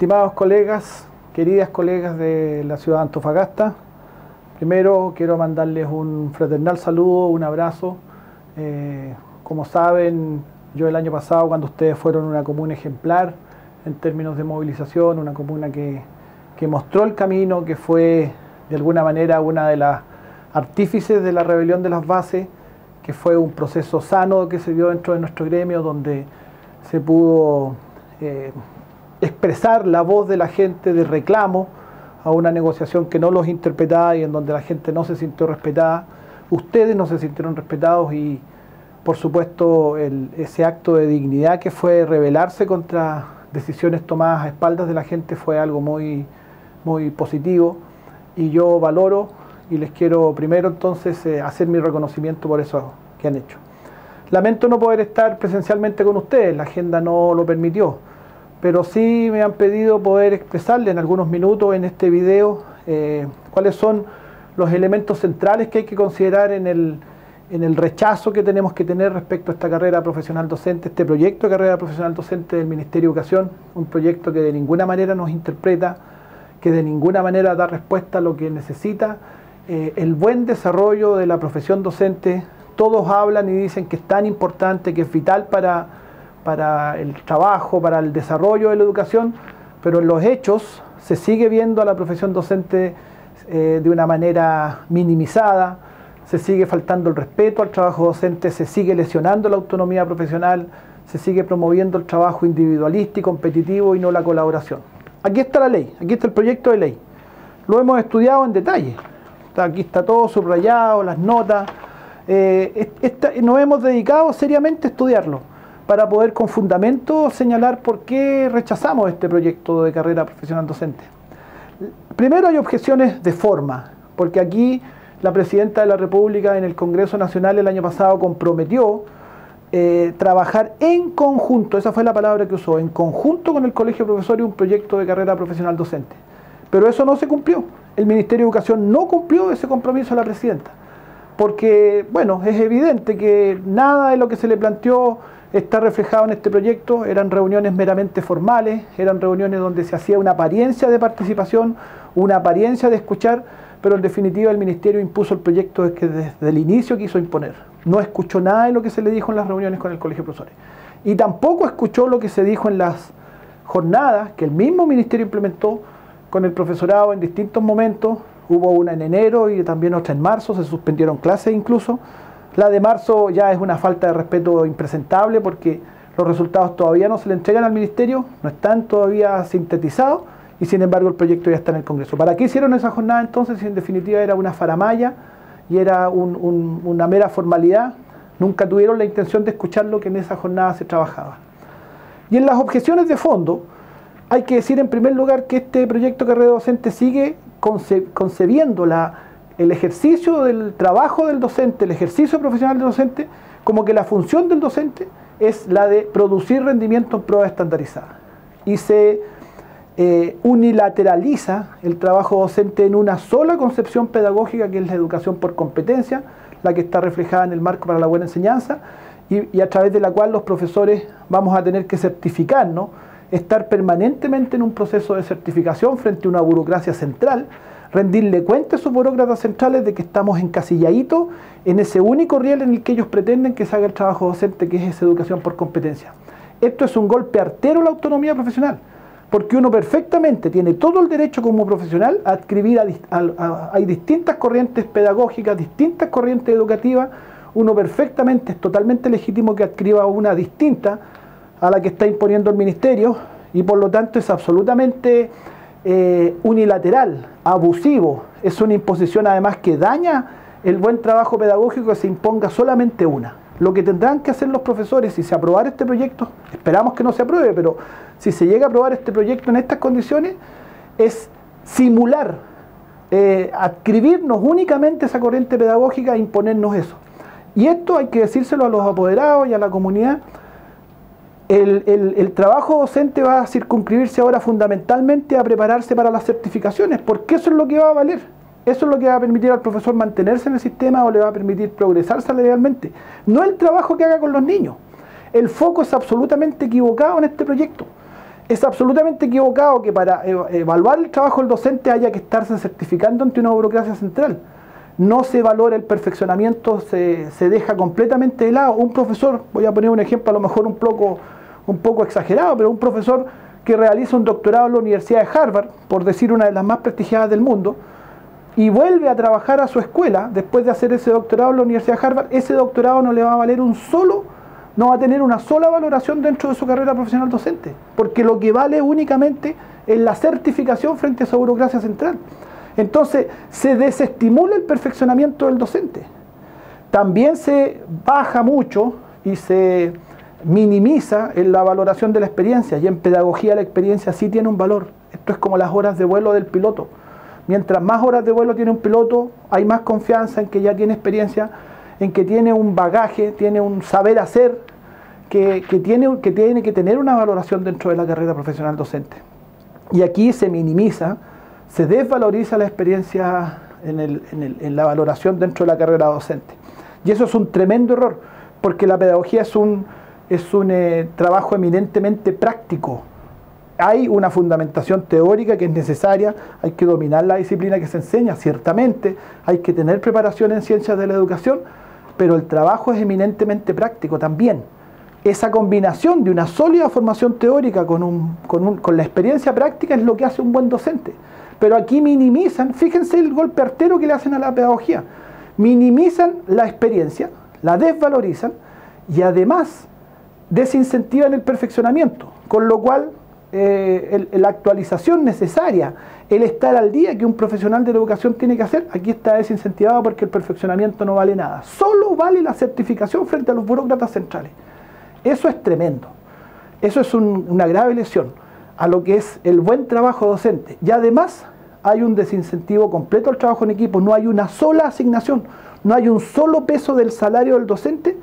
Estimados colegas, queridas colegas de la ciudad de Antofagasta, primero quiero mandarles un fraternal saludo, un abrazo. Como saben, yo el año pasado, cuando ustedes fueron una comuna ejemplar en términos de movilización, una comuna que mostró el camino, que fue de alguna manera una de las artífices de la rebelión de las bases, que fue un proceso sano que se dio dentro de nuestro gremio, donde se pudo expresar la voz de la gente de reclamo a una negociación que no los interpretaba y en donde la gente no se sintió respetada. Ustedes no se sintieron respetados y, por supuesto, ese acto de dignidad que fue rebelarse contra decisiones tomadas a espaldas de la gente fue algo muy, muy positivo, y yo valoro y les quiero primero entonces hacer mi reconocimiento por eso que han hecho. Lamento no poder estar presencialmente con ustedes, la agenda no lo permitió, pero sí me han pedido poder expresarles en algunos minutos en este video cuáles son los elementos centrales que hay que considerar en el rechazo que tenemos que tener respecto a esta carrera profesional docente, este proyecto de carrera profesional docente del Ministerio de Educación, un proyecto que de ninguna manera nos interpreta, que de ninguna manera da respuesta a lo que necesita el buen desarrollo de la profesión docente. Todos hablan y dicen que es tan importante, que es vital para el trabajo, para el desarrollo de la educación, pero en los hechos se sigue viendo a la profesión docente de una manera minimizada, se sigue faltando el respeto al trabajo docente, se sigue lesionando la autonomía profesional, se sigue promoviendo el trabajo individualista y competitivo y no la colaboración. Aquí está la ley, aquí está el proyecto de ley. Lo hemos estudiado en detalle. Aquí está todo subrayado, las notas. Nos hemos dedicado seriamente a estudiarlo para poder con fundamento señalar por qué rechazamos este proyecto de carrera profesional docente. Primero, hay objeciones de forma, porque aquí la Presidenta de la República en el Congreso Nacional el año pasado comprometió trabajar en conjunto, esa fue la palabra que usó, en conjunto con el Colegio de Profesores, un proyecto de carrera profesional docente. Pero eso no se cumplió. El Ministerio de Educación no cumplió ese compromiso a la Presidenta, porque, bueno, es evidente que nada de lo que se le planteó está reflejado en este proyecto. Eran reuniones meramente formales, eran reuniones donde se hacía una apariencia de participación, una apariencia de escuchar, pero en definitiva el Ministerio impuso el proyecto que desde el inicio quiso imponer. No escuchó nada de lo que se le dijo en las reuniones con el Colegio de Profesores. Y tampoco escuchó lo que se dijo en las jornadas que el mismo Ministerio implementó con el profesorado en distintos momentos. Hubo una en enero y también otra en marzo, se suspendieron clases incluso. La de marzo ya es una falta de respeto impresentable porque los resultados todavía no se le entregan al Ministerio, no están todavía sintetizados y sin embargo el proyecto ya está en el Congreso. ¿Para qué hicieron esa jornada entonces si en definitiva era una faramalla y era una mera formalidad? Nunca tuvieron la intención de escuchar lo que en esa jornada se trabajaba. Y en las objeciones de fondo, hay que decir en primer lugar que este proyecto de carrera docente sigue concebiendo el ejercicio del trabajo del docente, el ejercicio profesional del docente, como que la función del docente es la de producir rendimiento en pruebas estandarizadas. Y se unilateraliza el trabajo docente en una sola concepción pedagógica, que es la educación por competencia, la que está reflejada en el marco para la buena enseñanza, y a través de la cual los profesores vamos a tener que certificarnos, estar permanentemente en un proceso de certificación frente a una burocracia central, rendirle cuenta a esos burócratas centrales de que estamos encasilladitos en ese único riel en el que ellos pretenden que se haga el trabajo docente, que es esa educación por competencia. Esto es un golpe artero a la autonomía profesional, porque uno perfectamente tiene todo el derecho como profesional a adscribir hay distintas corrientes pedagógicas, distintas corrientes educativas. Uno perfectamente, es totalmente legítimo que adscriba una distinta a la que está imponiendo el Ministerio, y por lo tanto es absolutamente unilateral, abusivo. Es una imposición además que daña el buen trabajo pedagógico, que se imponga solamente una. Lo que tendrán que hacer los profesores, si se aprobara este proyecto, esperamos que no se apruebe, pero si se llega a aprobar este proyecto en estas condiciones, es simular, adscribirnos únicamente a esa corriente pedagógica e imponernos eso. Y esto hay que decírselo a los apoderados y a la comunidad. El trabajo docente va a circunscribirse ahora fundamentalmente a prepararse para las certificaciones, porque eso es lo que va a valer. Eso es lo que va a permitir al profesor mantenerse en el sistema o le va a permitir progresar salarialmente. No el trabajo que haga con los niños. El foco es absolutamente equivocado en este proyecto. Es absolutamente equivocado que para evaluar el trabajo del docente haya que estarse certificando ante una burocracia central. No se valora el perfeccionamiento, se deja completamente de lado. Un profesor, voy a poner un ejemplo a lo mejor un poco exagerado, pero un profesor que realiza un doctorado en la Universidad de Harvard, por decir una de las más prestigiadas del mundo, y vuelve a trabajar a su escuela después de hacer ese doctorado en la Universidad de Harvard, ese doctorado no le va a valer no va a tener una sola valoración dentro de su carrera profesional docente, porque lo que vale únicamente es la certificación frente a esa burocracia central. Entonces se desestimula el perfeccionamiento del docente. También se baja mucho y se minimiza en la valoración de la experiencia, y en pedagogía la experiencia sí tiene un valor. Esto es como las horas de vuelo del piloto. Mientras más horas de vuelo tiene un piloto, hay más confianza en que ya tiene experiencia, en que tiene un bagaje, tiene un saber hacer, que tiene que tener una valoración dentro de la carrera profesional docente. Y aquí se minimiza, se desvaloriza la experiencia en la valoración dentro de la carrera docente. Y eso es un tremendo error, porque la pedagogía es un trabajo eminentemente práctico. Hay una fundamentación teórica que es necesaria, hay que dominar la disciplina que se enseña, ciertamente, hay que tener preparación en ciencias de la educación, pero el trabajo es eminentemente práctico también. Esa combinación de una sólida formación teórica con la experiencia práctica es lo que hace un buen docente. Pero aquí minimizan, fíjense el golpe artero que le hacen a la pedagogía, minimizan la experiencia, la desvalorizan y además desincentivan el perfeccionamiento, con lo cual la actualización necesaria, el estar al día que un profesional de la educación tiene que hacer, aquí está desincentivado porque el perfeccionamiento no vale nada. Solo vale la certificación frente a los burócratas centrales. Eso es tremendo. Eso es una grave lesión a lo que es el buen trabajo docente. Y además hay un desincentivo completo al trabajo en equipo. No hay una sola asignación, no hay un solo peso del salario del docente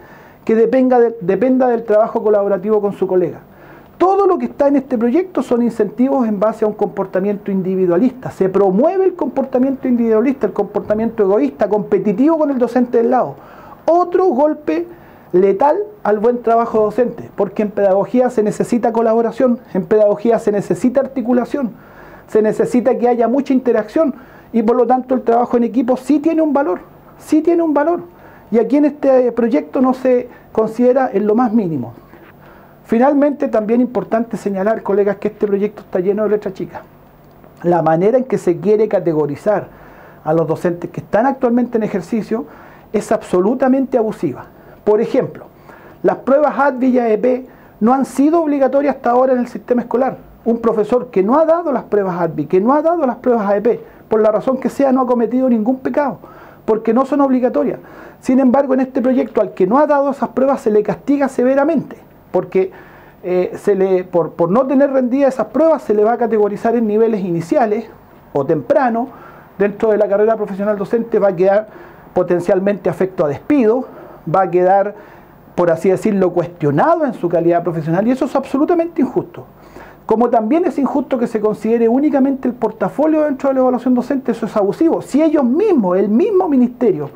que dependa del trabajo colaborativo con su colega. Todo lo que está en este proyecto son incentivos en base a un comportamiento individualista. Se promueve el comportamiento individualista, el comportamiento egoísta, competitivo con el docente del lado. Otro golpe letal al buen trabajo docente, porque en pedagogía se necesita colaboración, en pedagogía se necesita articulación, se necesita que haya mucha interacción y por lo tanto el trabajo en equipo sí tiene un valor, sí tiene un valor. Y aquí en este proyecto no se considera en lo más mínimo. Finalmente, también importante señalar, colegas, que este proyecto está lleno de letra chica. La manera en que se quiere categorizar a los docentes que están actualmente en ejercicio es absolutamente abusiva. Por ejemplo, las pruebas ADVI y AEP no han sido obligatorias hasta ahora en el sistema escolar. Un profesor que no ha dado las pruebas ADVI, que no ha dado las pruebas AEP, por la razón que sea, no ha cometido ningún pecado, porque no son obligatorias. Sin embargo, en este proyecto, al que no ha dado esas pruebas se le castiga severamente, porque por no tener rendidas esas pruebas se le va a categorizar en niveles iniciales o temprano. Dentro de la carrera profesional docente va a quedar potencialmente afecto a despido, va a quedar, por así decirlo, cuestionado en su calidad profesional, y eso es absolutamente injusto. Como también es injusto que se considere únicamente el portafolio dentro de la evaluación docente, eso es abusivo. Si ellos mismos, el mismo ministerio,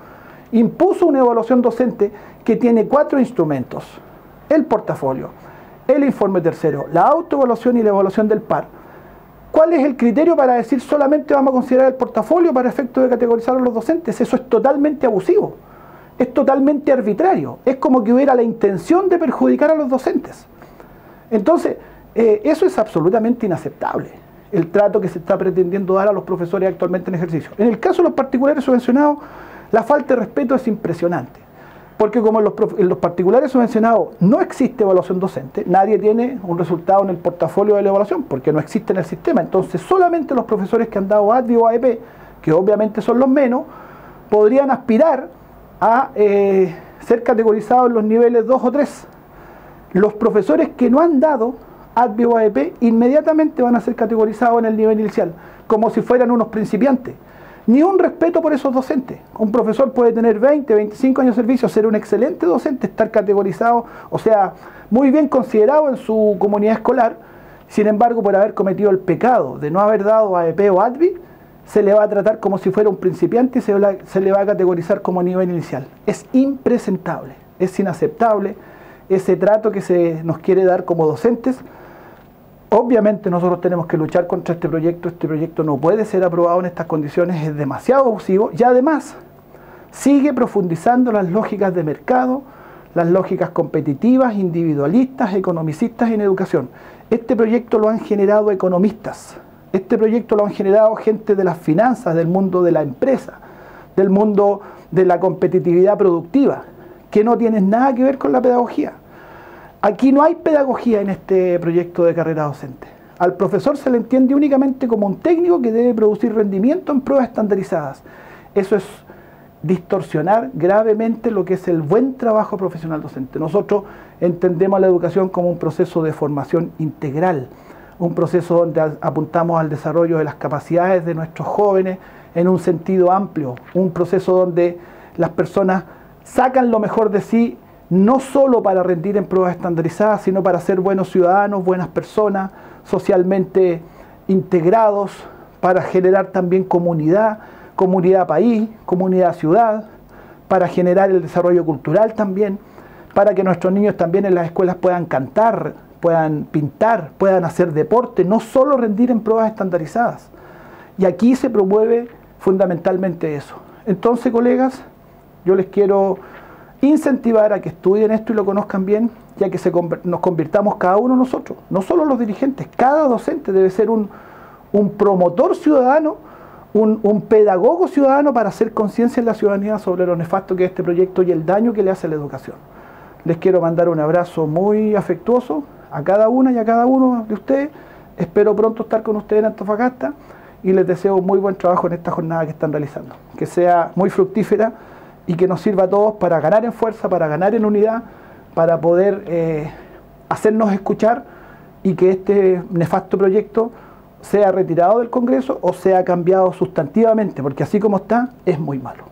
impuso una evaluación docente que tiene 4 instrumentos: el portafolio, el informe tercero, la autoevaluación y la evaluación del par. ¿Cuál es el criterio para decir solamente vamos a considerar el portafolio para efecto de categorizar a los docentes? Eso es totalmente abusivo, es totalmente arbitrario, es como que hubiera la intención de perjudicar a los docentes. Entonces, eso es absolutamente inaceptable, el trato que se está pretendiendo dar a los profesores actualmente en ejercicio. En el caso de los particulares subvencionados, la falta de respeto es impresionante. Porque como en los particulares subvencionados no existe evaluación docente, nadie tiene un resultado en el portafolio de la evaluación, porque no existe en el sistema. Entonces solamente los profesores que han dado ADVI o AEP, que obviamente son los menos, podrían aspirar a ser categorizados en los niveles 2 o 3. Los profesores que no han dado ADVI o AEP inmediatamente van a ser categorizados en el nivel inicial, como si fueran unos principiantes. Ni un respeto por esos docentes. Un profesor puede tener 20, 25 años de servicio, ser un excelente docente, estar categorizado, o sea, muy bien considerado en su comunidad escolar. Sin embargo, por haber cometido el pecado de no haber dado AEP o ADVI, se le va a tratar como si fuera un principiante y se le va a categorizar como nivel inicial. Es impresentable, es inaceptable ese trato que se nos quiere dar como docentes. Obviamente nosotros tenemos que luchar contra este proyecto no puede ser aprobado en estas condiciones, es demasiado abusivo y además sigue profundizando las lógicas de mercado, las lógicas competitivas, individualistas, economicistas en educación. Este proyecto lo han generado economistas, este proyecto lo han generado gente de las finanzas, del mundo de la empresa, del mundo de la competitividad productiva, que no tienen nada que ver con la pedagogía. Aquí no hay pedagogía en este proyecto de carrera docente. Al profesor se le entiende únicamente como un técnico que debe producir rendimiento en pruebas estandarizadas. Eso es distorsionar gravemente lo que es el buen trabajo profesional docente. Nosotros entendemos la educación como un proceso de formación integral, un proceso donde apuntamos al desarrollo de las capacidades de nuestros jóvenes en un sentido amplio, un proceso donde las personas sacan lo mejor de sí, no solo para rendir en pruebas estandarizadas, sino para ser buenos ciudadanos, buenas personas, socialmente integrados, para generar también comunidad, comunidad país, comunidad ciudad, para generar el desarrollo cultural también, para que nuestros niños también en las escuelas puedan cantar, puedan pintar, puedan hacer deporte, no solo rendir en pruebas estandarizadas. Y aquí se promueve fundamentalmente eso. Entonces, colegas, yo les quiero incentivar a que estudien esto y lo conozcan bien, ya que nos convirtamos cada uno nosotros, no solo los dirigentes, cada docente debe ser un promotor ciudadano, un pedagogo ciudadano para hacer conciencia en la ciudadanía sobre lo nefasto que es este proyecto y el daño que le hace a la educación. Les quiero mandar un abrazo muy afectuoso a cada una y a cada uno de ustedes. Espero pronto estar con ustedes en Antofagasta y les deseo muy buen trabajo en esta jornada que están realizando. Que sea muy fructífera y que nos sirva a todos para ganar en fuerza, para ganar en unidad, para poder hacernos escuchar y que este nefasto proyecto sea retirado del Congreso o sea cambiado sustantivamente, porque así como está, es muy malo.